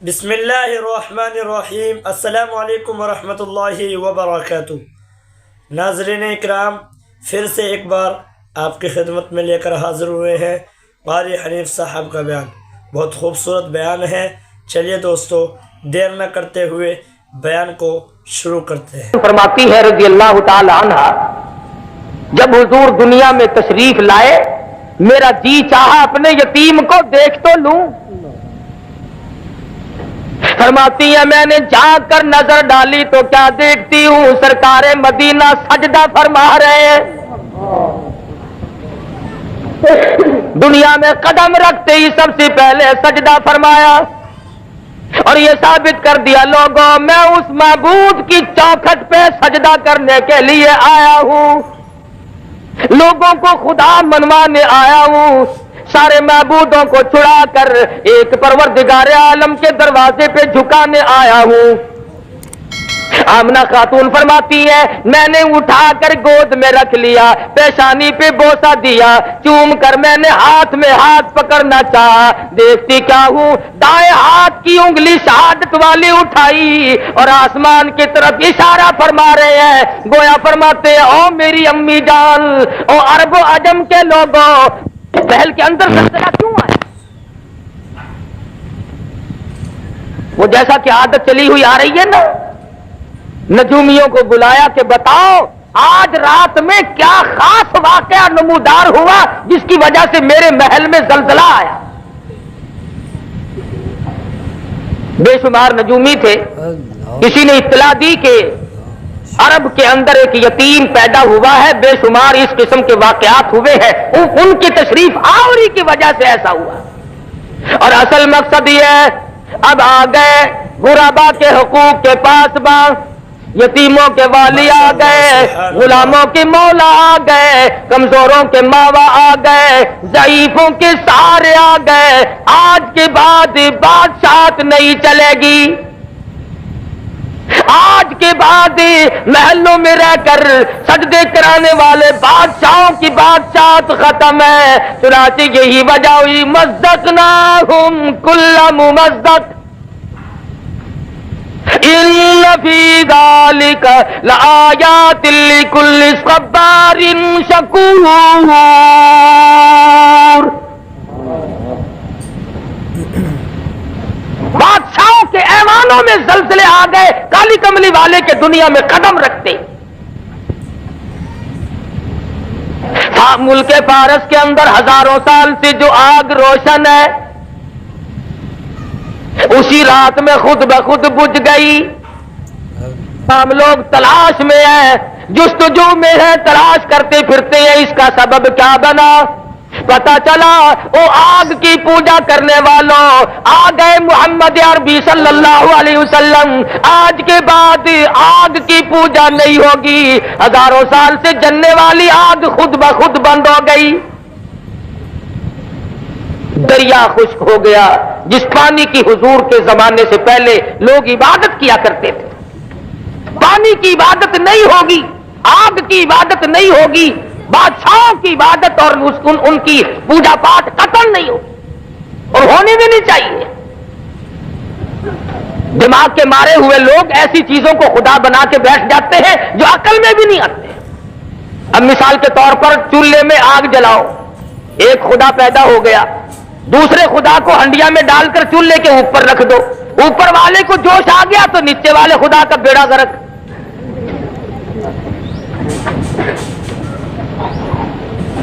بسم اللہ الرحمن الرحیم۔ السلام علیکم ورحمۃ اللہ وبرکاتہ۔ ناظرین اکرام، پھر سے ایک بار آپ کی خدمت میں لے کر حاضر ہوئے ہیں قاری حنیف صاحب کا بیان۔ بہت خوبصورت بیان ہے۔ چلیے دوستو، دیر نہ کرتے ہوئے بیان کو شروع کرتے ہیں۔ فرماتی ہے رضی اللہ تعالی عنہ، جب حضور دنیا میں تشریف لائے میرا جی چاہا اپنے یتیم کو دیکھ تو لوں۔ فرماتی ہے میں نے جھانک کر نظر ڈالی تو کیا دیکھتی ہوں، سرکار مدینہ سجدہ فرما رہے ہیں۔ دنیا میں قدم رکھتے ہی سب سے پہلے سجدہ فرمایا اور یہ ثابت کر دیا لوگوں میں اس معبود کی چوکھٹ پہ سجدہ کرنے کے لیے آیا ہوں، لوگوں کو خدا منوانے آیا ہوں، سارے معبودوں کو چھڑا کر ایک پروردگار عالم کے دروازے پہ جھکانے آیا ہوں۔ آمنہ خاتون فرماتی ہے میں نے اٹھا کر گود میں رکھ لیا، پیشانی پہ بوسہ دیا، چوم کر میں نے ہاتھ میں ہاتھ پکڑنا چاہا، دیکھتی کیا ہوں دائیں ہاتھ کی انگلی شہادت والی اٹھائی اور آسمان کی طرف اشارہ فرما رہے ہیں، گویا فرماتے ہیں او میری امی جان، او عرب و عجم کے لوگوں، پہل کے اندر زلزلہ کیوں آیا؟ وہ جیسا کہ عادت چلی ہوئی آ رہی ہے نا، نجومیوں کو بلایا کہ بتاؤ آج رات میں کیا خاص واقعہ نمودار ہوا جس کی وجہ سے میرے محل میں زلزلہ آیا۔ بے شمار نجومی تھے، کسی نے اطلاع دی کہ عرب کے اندر ایک یتیم پیدا ہوا ہے، بے شمار اس قسم کے واقعات ہوئے ہیں، ان کی تشریف آوری کی وجہ سے ایسا ہوا۔ اور اصل مقصد یہ ہے اب آ گئے غربا کے حقوق کے پاسباں، یتیموں کے والی آ گئے، غلاموں کے مولا آ گئے، کمزوروں کے ماوا آ گئے، ضعیفوں کے سہارے آ گئے۔ آج کے بعد بادشاہت نہیں چلے گی، آج کے بعد محلوں میں رہ کر سجدے کرانے والے بادشاہوں کی بادشاہت ختم ہے۔ چنانچہ یہی وجہ ہوئی مزقناہم کل ممزق ان فی ذالک لآیات لکل صبار شکور۔ بادشاہوں کے ایوانوں میں زلزلے آ گئے، کالی کملی والے کے دنیا میں قدم رکھتے۔ ملک فارس کے اندر ہزاروں سال سے جو آگ روشن ہے اسی رات میں خود بخود بجھ گئی۔ ہم لوگ تلاش میں ہیں، جستجو میں ہیں، تلاش کرتے پھرتے ہیں اس کا سبب کیا بنا۔ پتا چلا وہ آگ کی پوجا کرنے والوں آ گئے محمد عربی صلی اللہ علیہ وسلم، آج کے بعد آگ کی پوجا نہیں ہوگی، ہزاروں سال سے جلنے والی آگ خود بخود بند ہو گئی۔ دریا خشک ہو گیا، جس پانی کی حضور کے زمانے سے پہلے لوگ عبادت کیا کرتے تھے۔ پانی کی عبادت نہیں ہوگی، آگ کی عبادت نہیں ہوگی، بادشاہوں کی عبادت اور ان کی پوجا پاٹ قطن نہیں ہوگی اور ہونی بھی نہیں چاہیے۔ دماغ کے مارے ہوئے لوگ ایسی چیزوں کو خدا بنا کے بیٹھ جاتے ہیں جو عقل میں بھی نہیں آتے۔ اب مثال کے طور پر چولہے میں آگ جلاؤ، ایک خدا پیدا ہو گیا، دوسرے خدا کو ہنڈیا میں ڈال کر چولہے کے اوپر رکھ دو، اوپر والے کو جوش آ گیا تو نیچے والے خدا کا بیڑا غرق۔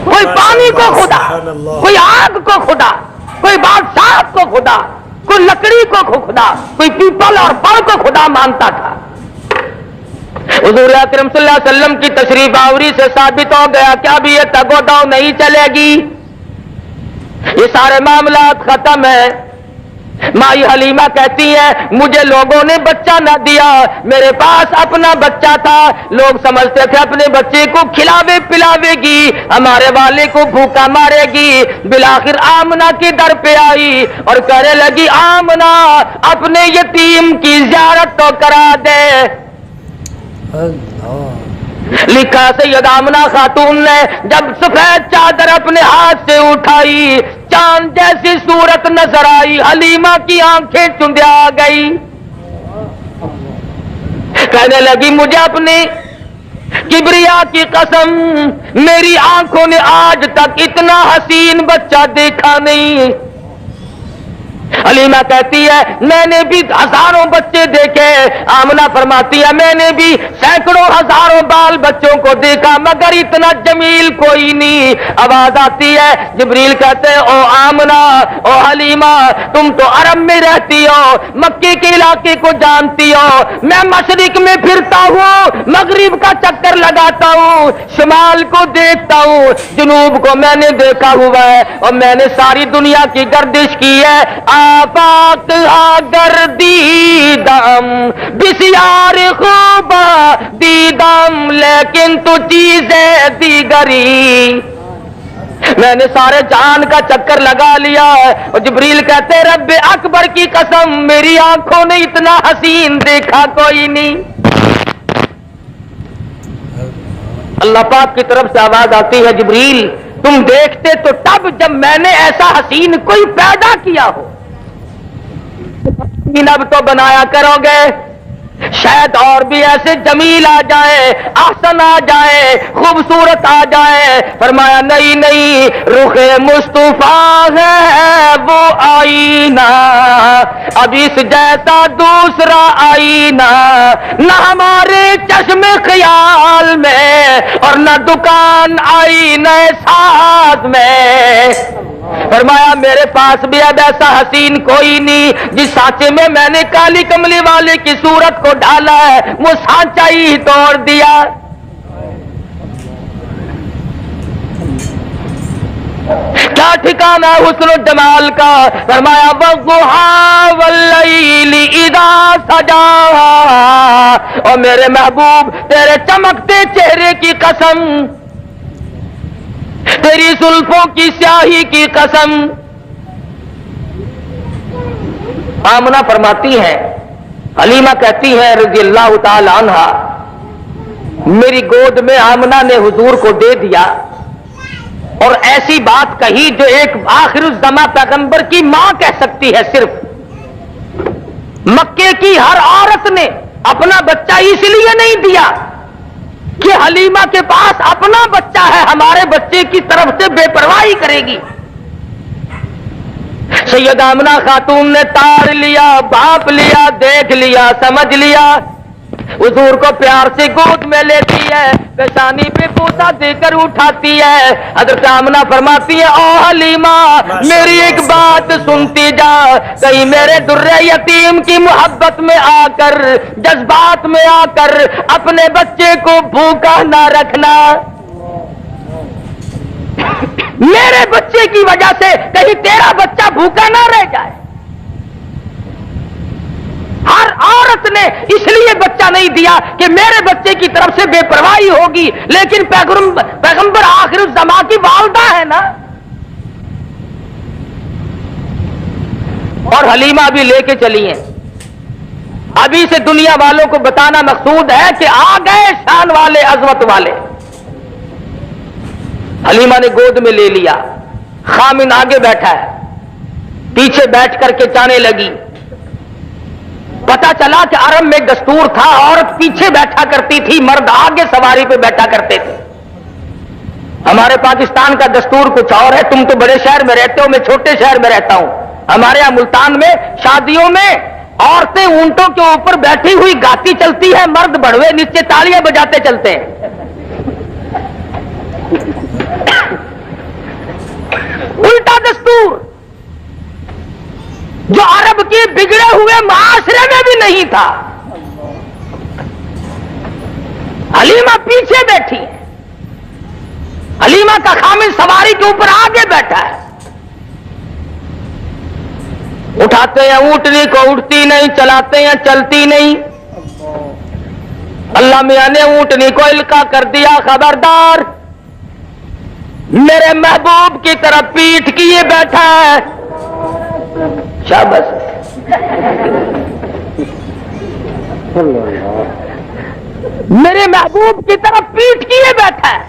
کوئی پانی کو خدا، کوئی آگ کو خدا، کوئی بادشاہ کو خدا، کوئی لکڑی کو خدا، کوئی پیپل اور بڑ کو خدا مانتا تھا۔ حضور اکرم صلی اللہ علیہ وسلم کی تشریف آوری سے ثابت ہو گیا کہ اب یہ تگ و دو نہیں چلے گی، یہ سارے معاملات ختم ہیں۔ مائی حلیمہ کہتی ہے مجھے لوگوں نے بچہ نہ دیا، میرے پاس اپنا بچہ تھا، لوگ سمجھتے تھے اپنے بچے کو کھلاوے پلاوے گی، ہمارے والے کو بھوکا مارے گی۔ بالآخر آمنہ کے در پہ آئی اور کہنے لگی آمنہ اپنے یتیم کی زیارت تو کرا دے۔ لکھا سیدہ آمنہ خاتون نے جب سفید چادر اپنے ہاتھ سے اٹھائی چاند جیسی صورت نظر آئی، حلیمہ کی آنکھیں چندیا گئی، کہنے لگی مجھے اپنی کبریا کی قسم میری آنکھوں نے آج تک اتنا حسین بچہ دیکھا نہیں۔ حلیمہ کہتی ہے میں نے بھی ہزاروں بچے دیکھے، آمنہ فرماتی ہے میں نے بھی سینکڑوں ہزاروں بال بچوں کو دیکھا مگر اتنا جمیل کوئی نہیں۔ آواز آتی ہے، جبریل کہتے ہیں او آمنہ او حلیمہ تم تو عرب میں رہتی ہو، مکے کے علاقے کو جانتی ہو، میں مشرق میں پھرتا ہوں، مغرب کا چکر لگاتا ہوں، شمال کو دیکھتا ہوں، جنوب کو میں نے دیکھا ہوا ہے، اور میں نے ساری دنیا کی گردش کی ہے، آفاق اگر دیدم بسیار خوب دیدم لیکن تو چیزیں دیگری، میں نے سارے جہان کا چکر لگا لیا ہے۔ اور جبریل کہتے رب اکبر کی قسم میری آنکھوں نے اتنا حسین دیکھا کوئی نہیں۔ اللہ پاک کی طرف سے آواز آتی ہے جبریل تم دیکھتے تو تب جب میں نے ایسا حسین کوئی پیدا کیا ہو، اب تو بنایا کرو گے، شاید اور بھی ایسے جمیل آ جائے، احسن آ جائے، خوبصورت آ جائے۔ فرمایا نہیں نہیں، رخ مصطفیٰ ہے وہ آئینہ، اب اس جیسا دوسرا آئینہ نہ ہمارے چشم خیال میں اور نہ دکان آئینہ ساز میں۔ فرمایا میرے پاس بھی اب ایسا حسین کوئی نہیں، جس سانچے میں میں نے کالی کملی والے کی صورت کو ڈالا ہے وہ سانچا ہی توڑ دیا۔ کیا ٹھکانہ حسن و جمال کا۔ فرمایا والضحیٰ واللیل اذا سجا، اور میرے محبوب تیرے چمکتے چہرے کی قسم، تیری زلفوں کی سیاہی کی قسم۔ آمنہ فرماتی ہے، حلیمہ کہتی ہے رضی اللہ تعالی عنہا، میری گود میں آمنہ نے حضور کو دے دیا اور ایسی بات کہی جو ایک آخر الزماں پیغمبر کی ماں کہہ سکتی ہے صرف۔ مکے کی ہر عورت نے اپنا بچہ اس لیے نہیں دیا کہ حلیمہ کے پاس اپنا بچہ ہے، ہمارے بچے کی طرف سے بے پرواہی کرے گی۔ سیدہ آمنہ خاتون نے تار لیا، بھانپ لیا، دیکھ لیا، سمجھ لیا، حضور کو پیار سے گود میں لیتی ہے، پیشانی پہ بوسہ دے کر اٹھاتی ہے۔ حضرت آمنہ فرماتی ہے او حلیمہ میری ایک بات سنتی جا، کہیں میرے در یتیم کی محبت میں آ کر، جذبات میں آ کر اپنے بچے کو بھوکا نہ رکھنا، میرے بچے کی وجہ سے کہیں تیرا بچہ بھوکا نہ رہ جائے۔ ہر عورت نے اس لیے بچہ نہیں دیا کہ میرے بچے کی طرف سے بے پرواہی ہوگی، لیکن پیغمبر آخر الزماں کی والدہ ہے نا۔ اور حلیمہ بھی لے کے چلی ہیں۔ ابھی سے دنیا والوں کو بتانا مقصود ہے کہ آ گئے شان والے، عظمت والے۔ حلیمہ نے گود میں لے لیا، خامن آگے بیٹھا ہے، پیچھے بیٹھ کر کے چانے لگی۔ پتا چلا کہ عرب میں دستور تھا عورت پیچھے بیٹھا کرتی تھی، مرد آگے سواری پہ بیٹھا کرتے تھے۔ ہمارے پاکستان کا دستور کچھ اور ہے، تم تو بڑے شہر میں رہتے ہو، میں چھوٹے شہر میں رہتا ہوں۔ ہمارے یہاں ملتان میں شادیوں میں عورتیں اونٹوں کے اوپر بیٹھی ہوئی گاتی چلتی ہے، مرد بڑوے نیچے تالیاں بجاتے چلتے ہیں۔ الٹا دستور جو عرب کی بگڑے ہوئے معاشرے میں بھی نہیں تھا۔ حلیمہ پیچھے بیٹھی ہے، حلیمہ کا خامن سواری کے اوپر آگے بیٹھا ہے۔ اٹھاتے ہیں اونٹنی کو، اٹھتی نہیں، چلاتے ہیں چلتی نہیں۔ اللہ میاں نے اونٹنی کو القا کر دیا، خبردار میرے محبوب کی طرف پیٹھ کیے بیٹھا ہے۔ شاباش میرے محبوب کی طرف پیٹھ کیے بیٹھا ہے،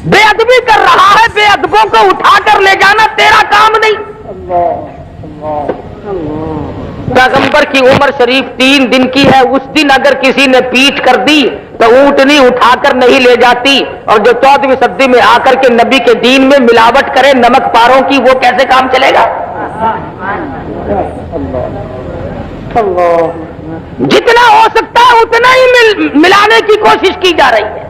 بے ادبی کر رہا ہے، بے ادبوں کو اٹھا کر لے جانا تیرا کام نہیں۔ پیغمبر کی عمر شریف 3 دن کی ہے، اس دن اگر کسی نے پیٹ کر دی تو اونٹنی اٹھا کر نہیں لے جاتی، اور جو 14ویں صدی میں آ کر کے نبی کے دین میں ملاوٹ کرے نمک پاروں کی، وہ کیسے کام چلے گا؟ جتنا ہو سکتا ہے اتنا ہی ملانے کی کوشش کی جا رہی ہے،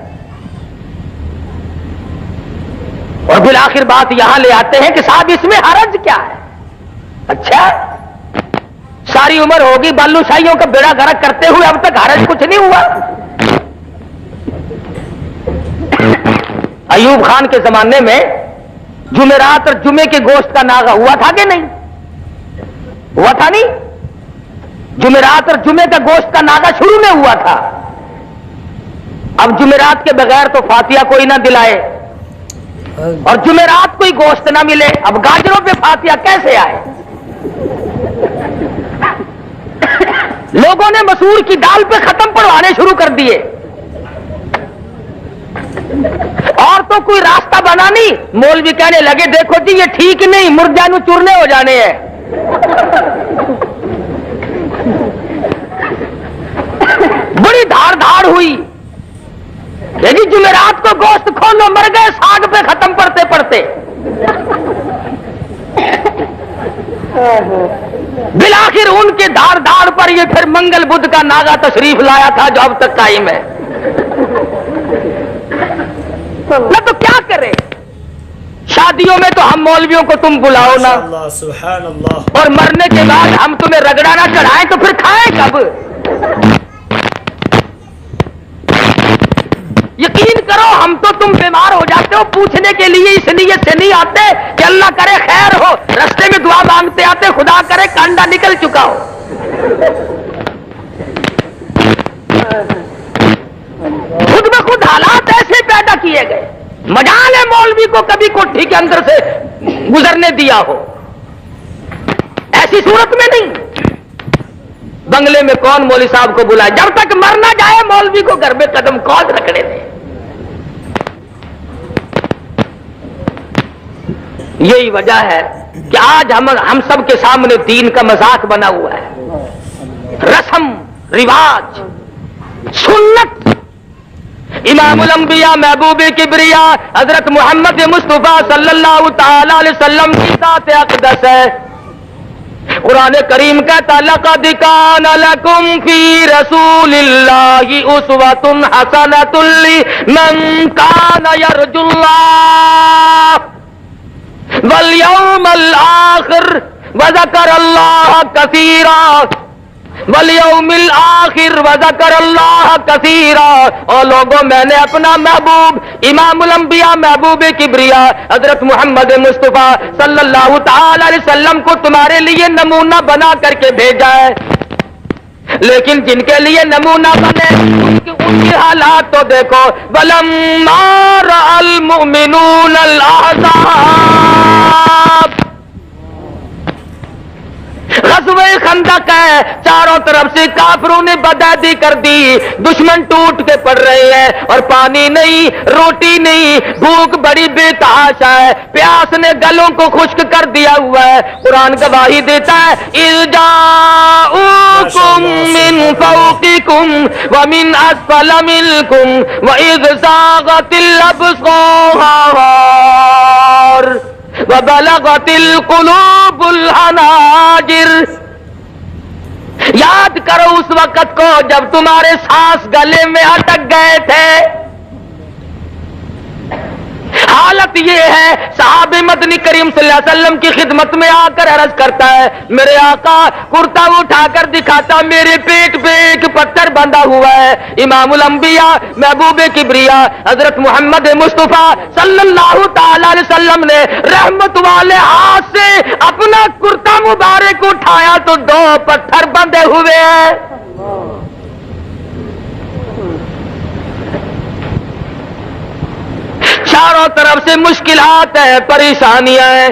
اور بالآخر بات یہاں لے آتے ہیں کہ صاحب اس میں حرج کیا ہے؟ اچھا ساری عمر ہوگی بالو شاہیوں کا بیڑا گرک کرتے ہوئے، اب تک حرج کچھ نہیں ہوا؟ ایوب خان کے زمانے میں جمعرات اور جمعے کے گوشت کا ناغہ ہوا تھا کہ نہیں ہوا تھا؟ نہیں، جمعرات اور جمعے کا گوشت کا ناغہ شروع میں ہوا تھا۔ اب جمعرات کے بغیر تو فاتحہ کوئی نہ دلائے اور جمعرات کوئی گوشت نہ ملے، اب گاجروں پہ فاتحہ کیسے آئے؟ لوگوں نے مسور کی دال پہ ختم پڑھوانے شروع کر دیے، اور تو کوئی راستہ بنا نہیں، مولوی کہنے لگے دیکھو جی یہ ٹھیک نہیں، مرجانو چورنے ہو جانے ہیں۔ بڑی دھاڑ ہوئی کہ جی جمعرات کو گوشت کھولو، مر گئے ساگ پہ ختم پڑھتے پڑھتے۔ بالآخر ان کے دھاڑ پر یہ پھر منگل بدھ کا ناغا تشریف لایا تھا جو اب تک قائم ہے۔ نہ تو کیا کرے، شادیوں میں تو ہم مولویوں کو تم بلاؤ نا، سبحان اللہ، اور مرنے کے بعد ہم تمہیں رگڑا نہ چڑھائیں تو پھر کھائیں کب؟ یقین کرو ہم تو تم بیمار ہو جاتے ہو پوچھنے کے لیے اس نیت سے نہیں آتے کہ اللہ کرے خیر ہو، رستے میں دعا مانگتے آتے خدا کرے کانڈا نکل چکا ہو۔ خود بخود حالات ایسے پیدا کیے گئے، مجال ہے مولوی کو کبھی کوٹھی کے اندر سے گزرنے دیا ہو، ایسی صورت میں نہیں۔ بنگلے میں کون مولوی صاحب کو بلائے؟ جب تک مر نہ جائے مولوی کو گھر میں قدم کون رکھنے دے؟ یہی وجہ ہے کہ آج ہم سب کے سامنے دین کا مذاق بنا ہوا ہے، رسم رواج سنت۔ امام الانبیاء محبوب کبریا حضرت محمد مصطفیٰ صلی اللہ تعالی علیہ وسلم کی ذات اقدس ہے۔ قرآن کریم کہتا لقد کان لکم فی رسول اللہ اسوۃ حسنۃ لمن کان یرجو اللہ والیوم الآخر وذکر اللہ کثیرا، والیوم الآخر وذکر اللہ کثیرا۔ اور لوگوں میں نے اپنا محبوب امام الانبیاء محبوب کبریا حضرت محمد مصطفیٰ صلی اللہ تعالی علیہ وسلم کو تمہارے لیے نمونہ بنا کر کے بھیجا ہے، لیکن جن کے لیے نمونہ بنے ان کی حالات تو دیکھو۔ وَلَمَّا رَأَى الْمُؤْمِنُونَ الْأَحْزَابَ، غزوہ خندق ہے، چاروں طرف سے کافروں نے بدعہدی کر دی، دشمن ٹوٹ کے پڑ رہے ہیں اور پانی نہیں، روٹی نہیں، بھوک بڑی بے تحاشا ہے، پیاس نے گلوں کو خشک کر دیا ہوا ہے۔ قرآن گواہی دیتا ہے اِذْ جَاءُوكُم مِّن فَوْقِكُمْ وَمِنْ أَسْفَلَ مِنكُمْ وَإِذْ زَاغَتِ الْأَبْصَارُ وَبَلَغَتِ الْقُلُوبُ الْحَنَاجِرَ۔ یاد کرو اس وقت کو جب تمہارے سانس گلے میں اٹک گئے تھے۔ حالت یہ ہے، صحابی مدنی کریم صلی اللہ علیہ وسلم کی خدمت میں آ کر عرض کرتا ہے میرے آقا، کرتا اٹھا کر دکھاتا میرے پیٹ پہ ایک پتھر بندھا ہوا ہے۔ امام الانبیاء محبوب کبریا حضرت محمد مصطفیٰ صلی اللہ تعالی علیہ وسلم نے رحمت والے ہاتھ سے اپنا کرتا مبارک اٹھایا تو 2 پتھر بندھے ہوئے ہیں۔ چاروں طرف سے مشکلات ہیں، پریشانیاں ہیں،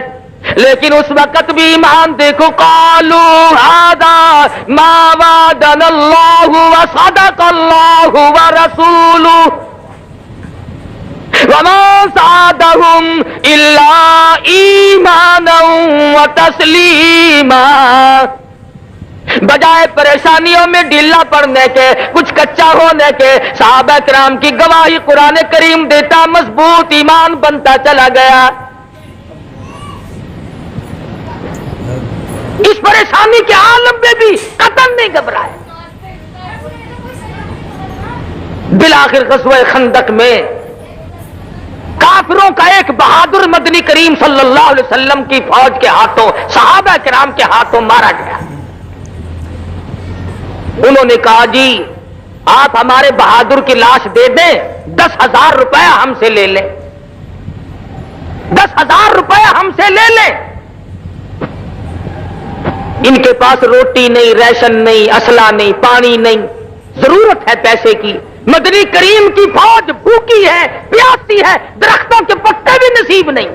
لیکن اس وقت بھی ایمان دیکھو، قالو ھذا ما وعدنا اللہ وصدق اللہ ورسولہ وما زادهم الا ایمانا وتسلیما۔ بجائے پریشانیوں میں ڈھیلا پڑنے کے، کچھ کچا ہونے کے، صحابہ کرام کی گواہی قرآن کریم دیتا، مضبوط ایمان بنتا چلا گیا۔ اس پریشانی کے عالم میں بھی قدم نہیں گھبرائے۔ بالآخر غزوہ خندق میں کافروں کا ایک بہادر مدنی کریم صلی اللہ علیہ وسلم کی فوج کے ہاتھوں، صحابہ کرام کے ہاتھوں مارا گیا۔ انہوں نے کہا جی آپ ہمارے بہادر کی لاش دے دیں، 10,000 روپیہ ہم سے لے لیں، 10,000 روپیہ ہم سے لے لیں۔ ان کے پاس روٹی نہیں، ریشن نہیں، اسلحہ نہیں، پانی نہیں، ضرورت ہے پیسے کی۔ مدنی کریم کی فوج بھوکی ہے، پیاسی ہے، درختوں کے پتے بھی نصیب نہیں۔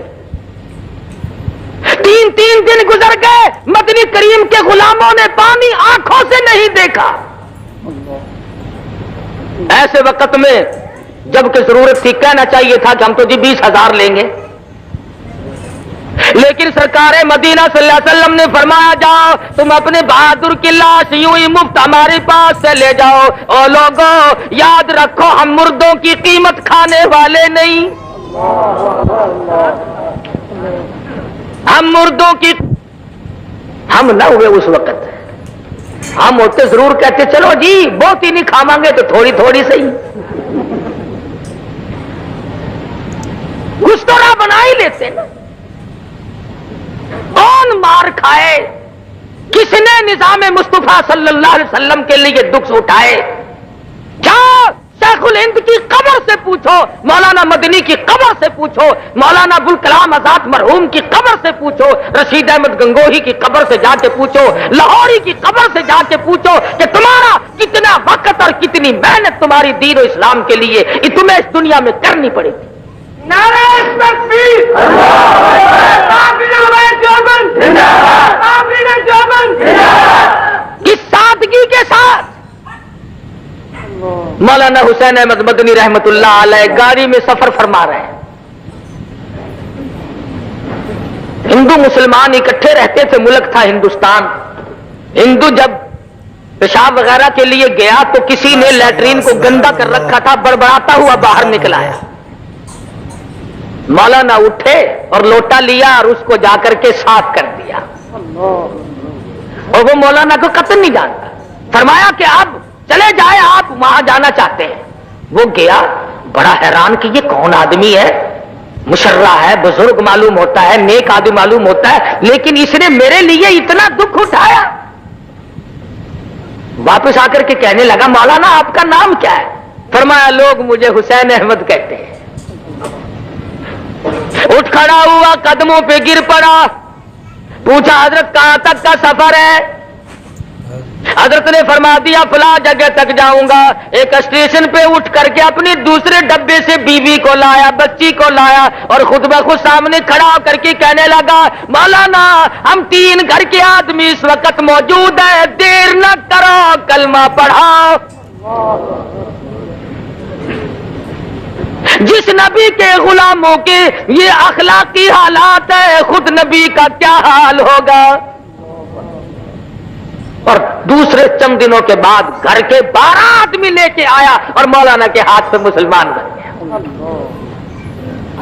3 دن گزر گئے، مدنی کریم کے غلاموں نے پانی آنکھوں سے نہیں دیکھا۔ ایسے وقت میں جبکہ ضرورت تھی، کہنا چاہیے تھا کہ ہم تو جی 20,000 لیں گے، لیکن سرکار مدینہ صلی اللہ علیہ وسلم نے فرمایا جاؤ تم اپنے بہادر کی لاش یوں ہی مفت ہمارے پاس سے لے جاؤ۔ اور لوگوں یاد رکھو ہم مردوں کی قیمت کھانے والے نہیں، ہم مردوں کی ہم نہ ہوئے اس وقت، ہم ہوتے ضرور کہتے چلو جی بہت ہی نہیں کھاواں گے تو تھوڑی تھوڑی صحیح، کچھ تو راہ بنا ہی لیتے نا۔ کون مار کھائے، کس نے نظام مصطفیٰ صلی اللہ علیہ وسلم کے لیے دکھ اٹھائے؟ کیا شیخ الہند کی قبر سے پوچھو، مولانا مدنی کی قبر سے پوچھو، مولانا ابوالکلام آزاد مرحوم کی قبر سے پوچھو، رشید احمد گنگوہی کی قبر سے جا کے پوچھو، لاہوری کی قبر سے جا کے پوچھو کہ تمہارا کتنا وقت اور کتنی محنت تمہاری دین و اسلام کے لیے تمہیں اس دنیا میں کرنی پڑے گی۔ نعرہ تکبیر، اس سادگی کے ساتھ مولانا حسین احمد مدنی رحمت اللہ علیہ گاڑی میں سفر فرما رہے ہیں۔ ہندو مسلمان اکٹھے رہتے تھے، ملک تھا ہندوستان۔ ہندو جب پیشاب وغیرہ کے لیے گیا تو کسی نے لیٹرین کو گندا کر رکھا تھا، بڑبڑاتا ہوا باہر نکلا ہے۔ مولانا اٹھے اور لوٹا لیا اور اس کو جا کر کے صاف کر دیا، اور وہ مولانا کو قطعاً نہیں جانتا۔ فرمایا کہ اب چلے جائے، آپ وہاں جانا چاہتے ہیں۔ وہ گیا، بڑا حیران کہ یہ کون آدمی ہے، مشرع ہے، بزرگ معلوم ہوتا ہے، نیک آدمی معلوم ہوتا ہے، لیکن اس نے میرے لیے اتنا دکھ اٹھایا۔ واپس آ کر کے کہنے لگا مولانا آپ کا نام کیا ہے؟ فرمایا لوگ مجھے حسین احمد کہتے ہیں۔ اٹھ کھڑا ہوا، قدموں پہ گر پڑا، پوچھا حضرت کہاں تک کا سفر ہے؟ حضرت نے فرما دیا فلاں جگہ تک جاؤں گا۔ ایک اسٹیشن پہ اٹھ کر کے اپنے دوسرے ڈبے سے بیوی کو لایا، بچی کو لایا، اور خود بخود سامنے کھڑا ہو کر کے کہنے لگا مولانا ہم 3 گھر کے آدمی اس وقت موجود ہیں، دیر نہ کرو کلمہ پڑھاؤ۔ جس نبی کے غلاموں کے یہ اخلاقی حالات ہے، خود نبی کا کیا حال ہوگا؟ اور دوسرے چند دنوں کے بعد گھر کے 12 آدمی لے کے آیا اور مولانا کے ہاتھ پہ مسلمان بن گیا۔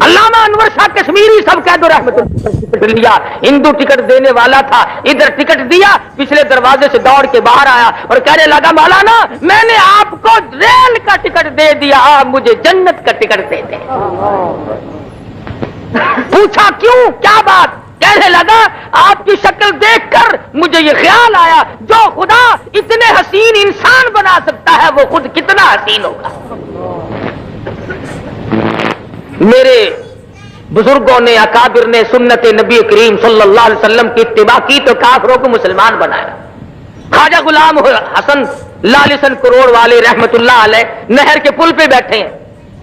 علامہ انور شاہ کشمیری سب کہہ دو رحمت اللہ، ہندو ٹکٹ دینے والا تھا، ادھر ٹکٹ دیا، پچھلے دروازے سے دوڑ کے باہر آیا اور کہنے لگا مولانا میں نے آپ کو ریل کا ٹکٹ دے دیا، آپ مجھے جنت کا ٹکٹ دے دیں۔ پوچھا کیوں، کیا بات؟ کہنے لگا آپ کی شکل دیکھ کر مجھے یہ خیال آیا جو خدا اتنے حسین انسان بنا سکتا ہے وہ خود کتنا حسین ہوگا۔ میرے بزرگوں نے، اکابر نے سنت نبی کریم صلی اللہ علیہ وسلم کی اتباع کی تو کافروں کو مسلمان بنایا۔ خواجہ غلام حسن لالسن کروڑ والے رحمت اللہ علیہ نہر کے پل پہ بیٹھے ہیں،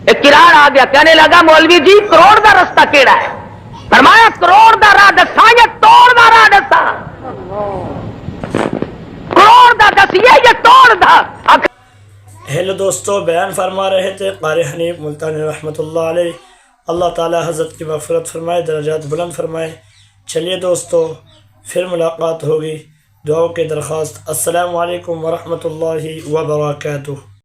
ایک کراڑ آ گیا، کہنے لگا مولوی جی کروڑ کا رستہ کیڑا ہے؟ فرمایا کروڑ دا راہ دسا یا توڑ دا راہ دسا؟ کروڑ دا دسیے یا توڑ دا؟ ہیلو دوستو، بیان فرما رہے تھے قاری حنیف ملتانی رحمۃ اللہ علیہ۔ اللہ تعالی حضرت کی مغفرت فرمائے، درجات بلند فرمائے۔ چلیے دوستو، پھر ملاقات ہوگی۔ دعاؤں کی درخواست۔ السلام علیکم ورحمۃ اللہ وبرکاتہ۔